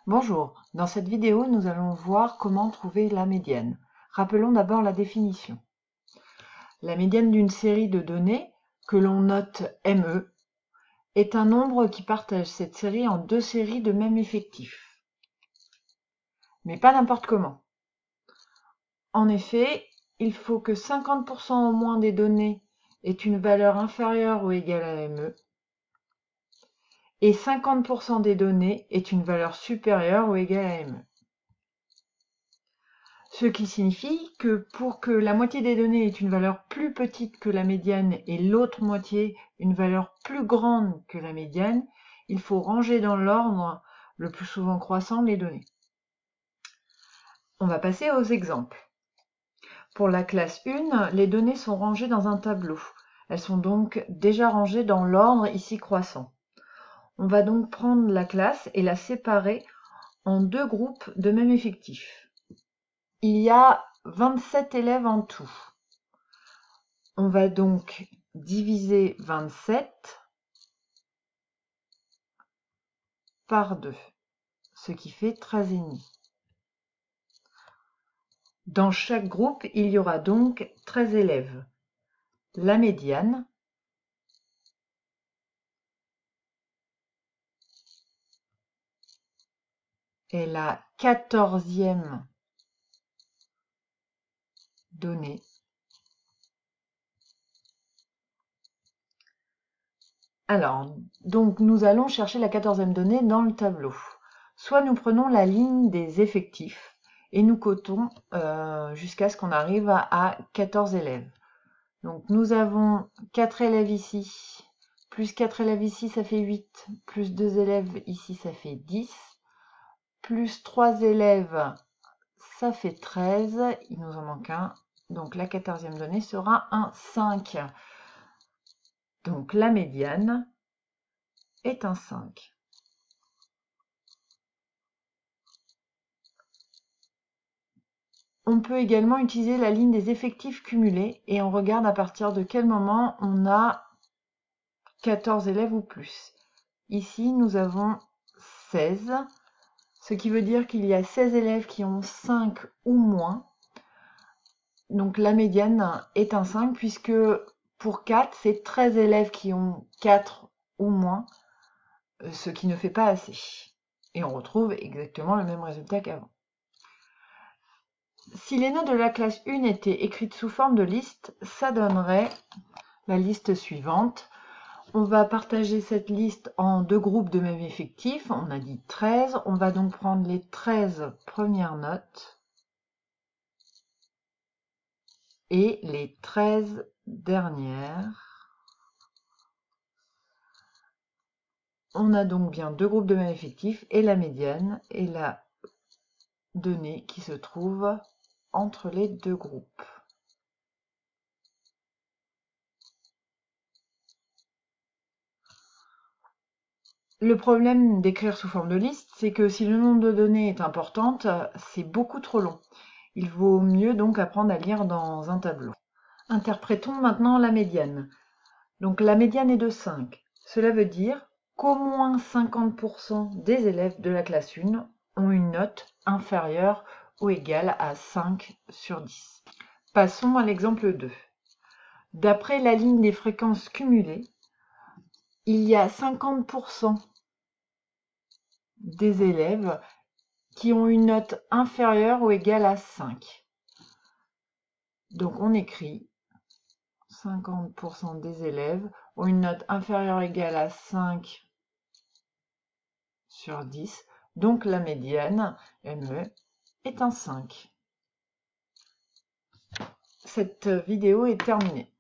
Bonjour, dans cette vidéo, nous allons voir comment trouver la médiane. Rappelons d'abord la définition. La médiane d'une série de données, que l'on note ME, est un nombre qui partage cette série en deux séries de même effectif. Mais pas n'importe comment. En effet, il faut que 50% au moins des données aient une valeur inférieure ou égale à ME, et 50% des données aient une valeur supérieure ou égale à ME. Ce qui signifie que pour que la moitié des données ait une valeur plus petite que la médiane et l'autre moitié une valeur plus grande que la médiane, il faut ranger dans l'ordre le plus souvent croissant les données. On va passer aux exemples. Pour la classe 1, les données sont rangées dans un tableau. Elles sont donc déjà rangées dans l'ordre ici croissant. On va donc prendre la classe et la séparer en deux groupes de même effectif. Il y a 27 élèves en tout. On va donc diviser 27 par 2, ce qui fait 13,5. Dans chaque groupe, il y aura donc 13 élèves. La médiane est la 14e donnée. Alors, donc nous allons chercher la 14e donnée dans le tableau. Soit nous prenons la ligne des effectifs et nous cotons jusqu'à ce qu'on arrive à 14 élèves. Donc nous avons 4 élèves ici, plus 4 élèves ici, ça fait 8, plus 2 élèves ici, ça fait 10, plus 3 élèves, ça fait 13, il nous en manque un, donc la 14e donnée sera un 5. Donc la médiane est un 5. On peut également utiliser la ligne des effectifs cumulés et on regarde à partir de quel moment on a 14 élèves ou plus. Ici, nous avons 16, ce qui veut dire qu'il y a 16 élèves qui ont 5 ou moins. Donc la médiane est un 5 puisque pour 4, c'est 13 élèves qui ont 4 ou moins, ce qui ne fait pas assez. Et on retrouve exactement le même résultat qu'avant. Si les notes de la classe 1 étaient écrites sous forme de liste, ça donnerait la liste suivante. On va partager cette liste en deux groupes de même effectif. On a dit 13. On va donc prendre les 13 premières notes et les 13 dernières. On a donc bien deux groupes de même effectif et la médiane est la donnée qui se trouve entre les deux groupes. Le problème d'écrire sous forme de liste, c'est que si le nombre de données est important, c'est beaucoup trop long. Il vaut mieux donc apprendre à lire dans un tableau. Interprétons maintenant la médiane. Donc la médiane est de 5. Cela veut dire qu'au moins 50% des élèves de la classe 1 ont une note inférieure ou égale à 5 sur 10. Passons à l'exemple 2. D'après la ligne des fréquences cumulées, il y a 50% des élèves qui ont une note inférieure ou égale à 5. Donc on écrit 50% des élèves ont une note inférieure ou égale à 5 sur 10. Donc la médiane, ME, est un 5. Cette vidéo est terminée.